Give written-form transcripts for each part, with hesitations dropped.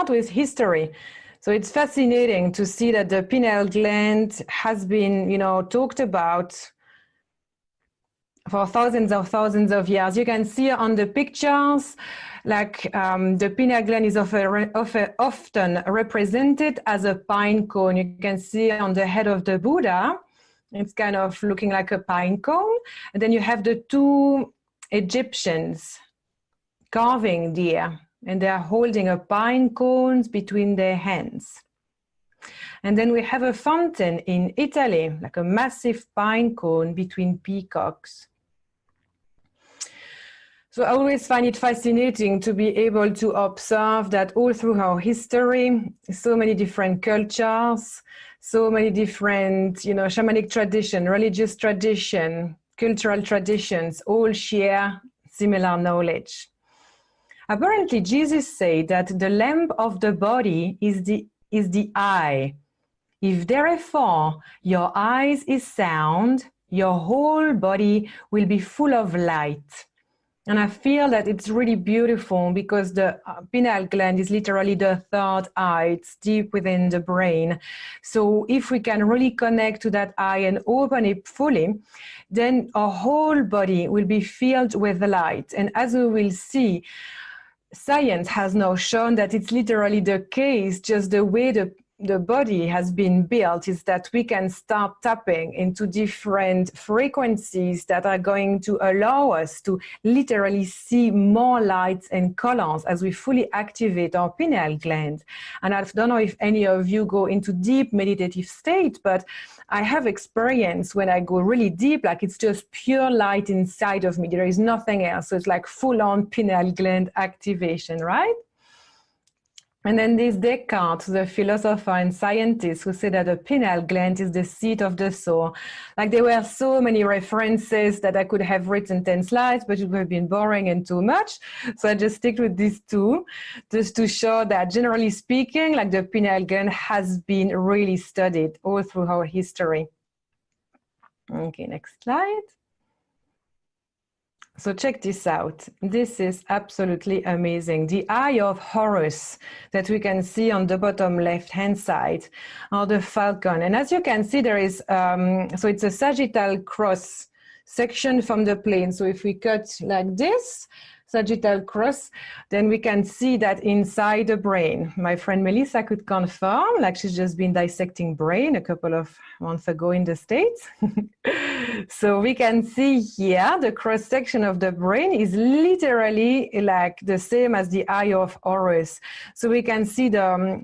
start with history. So it's fascinating to see that the pineal gland has been, talked about for thousands of years. You can see on the pictures, like the pineal gland is often represented as a pine cone. You can see on the head of the Buddha, it's kind of looking like a pine cone. And then you have the two Egyptians carving there, and they are holding a pine cone between their hands. And then we have a fountain in Italy, like a massive pine cone between peacocks. So I always find it fascinating to be able to observe that all through our history, so many different cultures, so many different, shamanic tradition, religious tradition, cultural traditions, all share similar knowledge. Apparently, Jesus said that the lamp of the body is the eye. If therefore your eyes is sound, your whole body will be full of light. And I feel that it's really beautiful because the pineal gland is literally the third eye. It's deep within the brain. So if we can really connect to that eye and open it fully, then our whole body will be filled with the light. And as we will see, science has now shown that it's literally the case, just the way the body has been built is that we can start tapping into different frequencies that are going to allow us to literally see more lights and colors as we fully activate our pineal gland. And I don't know if any of you go into deep meditative state, but I have experience when I go really deep, like it's just pure light inside of me. There is nothing else. So it's like full-on pineal gland activation, right? And then there's Descartes, the philosopher and scientist, who said that the pineal gland is the seat of the soul. Like there were so many references that I could have written 10 slides, but it would have been boring and too much. So I just stick with these two, just to show that generally speaking, like the pineal gland has been really studied all through our history. Okay, next slide. So check this out. This is absolutely amazing. The eye of Horus that we can see on the bottom left-hand side, or the falcon. And as you can see, there is, so it's a sagittal cross section from the plane. So if we cut like this, sagittal cross, then we can see that inside the brain. My friend Melissa could confirm, like she's just been dissecting brain a couple of months ago in the States. So we can see here the cross section of the brain is literally like the same as the eye of Horus. So we can see the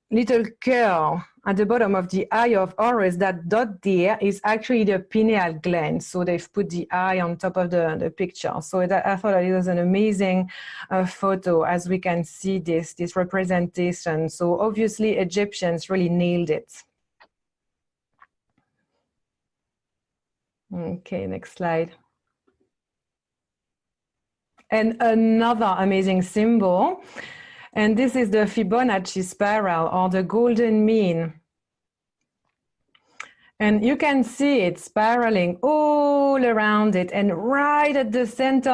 little curl at the bottom of the eye of Horus, that dot there is actually the pineal gland. So they've put the eye on top of the picture. So that, I thought that it was an amazing photo, as we can see this representation. So obviously Egyptians really nailed it. Okay, next slide. And another amazing symbol. And this is the Fibonacci spiral, or the golden mean. And you can see it spiraling all around it. And right at the center,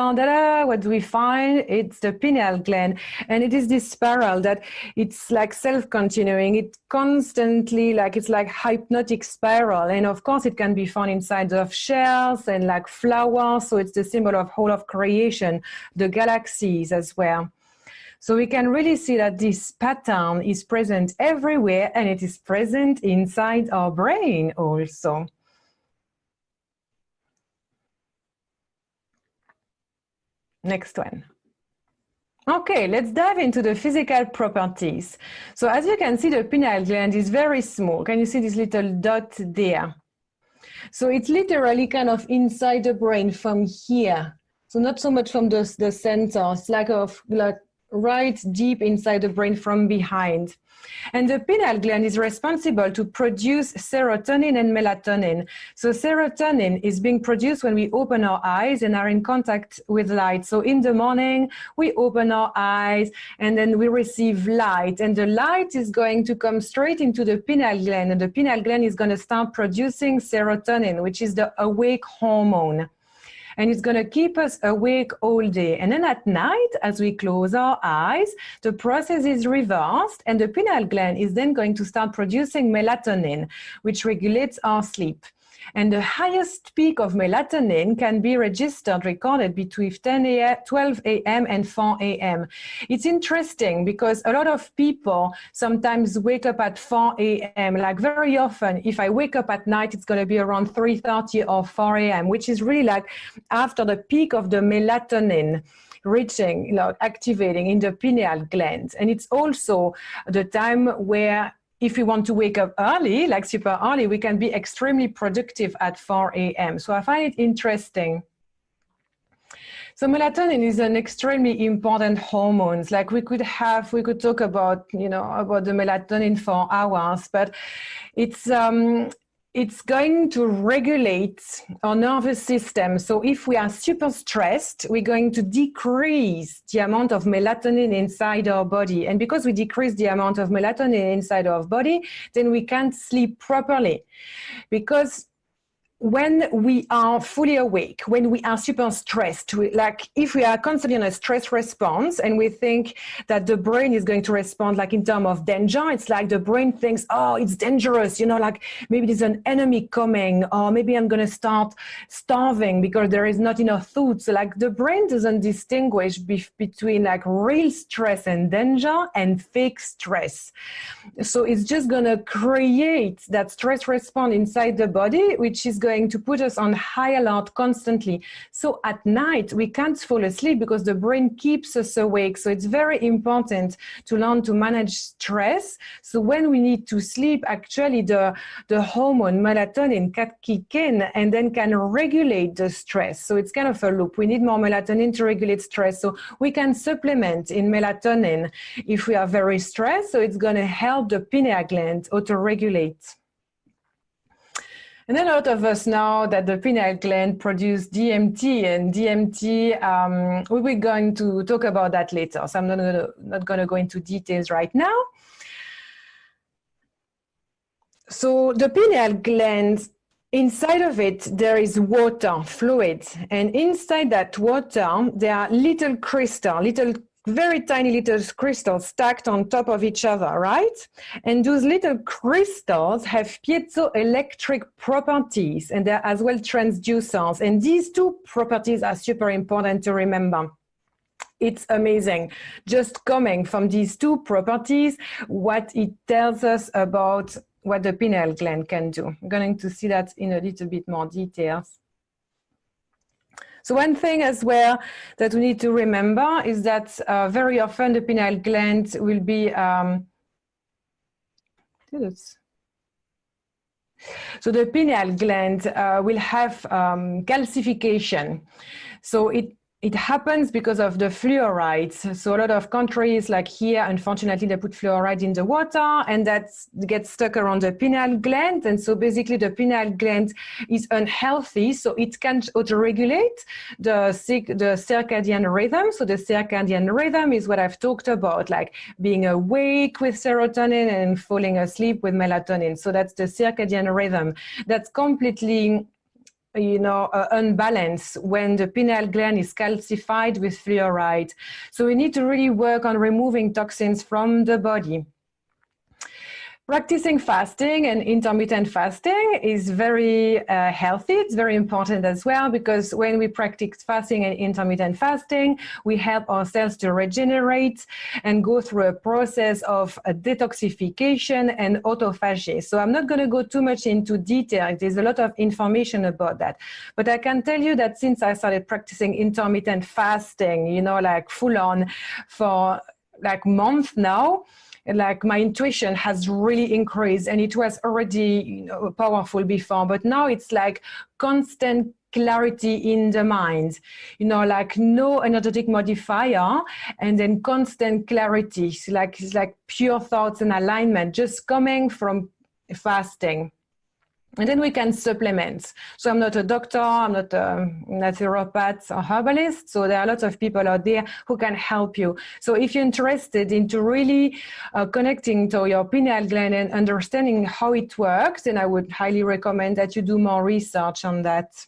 what we find, it's the pineal gland. And it is this spiral that it's like self-continuing. It constantly, it's like hypnotic spiral. And of course, it can be found inside of shells and like flowers. So it's the symbol of whole of creation, the galaxies as well. So we can really see that this pattern is present everywhere, and it is present inside our brain also. Next one. Okay, let's dive into the physical properties. So as you can see, the pineal gland is very small. Can you see this little dot there? So it's literally kind of inside the brain from here. So not so much from the center. It's like right deep inside the brain from behind. And the pineal gland is responsible to produce serotonin and melatonin. So serotonin is being produced when we open our eyes and are in contact with light. So in the morning, we open our eyes and then we receive light. And the light is going to come straight into the pineal gland. And the pineal gland is going to start producing serotonin, which is the awake hormone. and it's going to keep us awake all day. And then at night, as we close our eyes, the process is reversed, and the pineal gland is then going to start producing melatonin, which regulates our sleep. And the highest peak of melatonin can be recorded between 12 a.m. and 4 a.m. It's interesting because a lot of people sometimes wake up at 4 a.m. Like very often, if I wake up at night, it's going to be around 3:30 or 4 a.m., which is really like after the peak of the melatonin reaching, activating in the pineal gland. And it's also the time where if we want to wake up early, like super early, we can be extremely productive at 4 a.m. So I find it interesting. So melatonin is an extremely important hormone. Like we could talk about, about the melatonin for hours, but it's going to regulate our nervous system. So if we are super stressed, we're going to decrease the amount of melatonin inside our body. And because we decrease the amount of melatonin inside our body, then we can't sleep properly. Because when we are fully awake, when we are super stressed, like if we are constantly on a stress response and we think that the brain is going to respond like in terms of danger, it's like the brain thinks, oh, it's dangerous, like maybe there's an enemy coming, or maybe I'm going to start starving because there is not enough food. So like the brain doesn't distinguish between like real stress and danger and fake stress. So it's just going to create that stress response inside the body, which is going to put us on high alert constantly. So at night, we can't fall asleep because the brain keeps us awake. So it's very important to learn to manage stress. So when we need to sleep, actually the hormone melatonin can kick in and then can regulate the stress. So it's kind of a loop. We need more melatonin to regulate stress. So we can supplement in melatonin if we are very stressed. So it's going to help the pineal gland auto-regulate. And then a lot of us know that the pineal gland produces DMT, and DMT, we will going to talk about that later. So I'm not going to go into details right now. So the pineal gland, inside of it, there is water, fluid. And inside that water, there are little crystals, very tiny little crystals stacked on top of each other, right? And those little crystals have piezoelectric properties, and they're as well transducers. And these two properties are super important to remember. It's amazing. Just coming from these two properties, what it tells us about what the pineal gland can do. I'm going to see that in a little bit more details. So one thing as well that we need to remember is that very often the pineal gland will be, so the pineal gland will have calcification. So it happens because of the fluorides. So a lot of countries like here, unfortunately, they put fluoride in the water and that gets stuck around the pineal gland. And so basically the pineal gland is unhealthy. So it can auto-regulate the circadian rhythm. So the circadian rhythm is what I've talked about, like being awake with serotonin and falling asleep with melatonin. So that's the circadian rhythm. That's completely unbalanced when the pineal gland is calcified with fluoride. So we need to really work on removing toxins from the body. Practicing fasting and intermittent fasting is very healthy. It's very important as well, because when we practice fasting and intermittent fasting, we help our cells to regenerate and go through a process of detoxification and autophagy. So I'm not going to go too much into detail. There's a lot of information about that. But I can tell you that since I started practicing intermittent fasting, like full on for like months now, like my intuition has really increased, and it was already powerful before, but now it's like constant clarity in the mind, like no energetic modifier, and then constant clarity. It's like pure thoughts and alignment just coming from fasting. And then we can supplement. So I'm not a doctor, I'm not a naturopath or herbalist. So there are lots of people out there who can help you. So if you're interested into really connecting to your pineal gland and understanding how it works, then I would highly recommend that you do more research on that.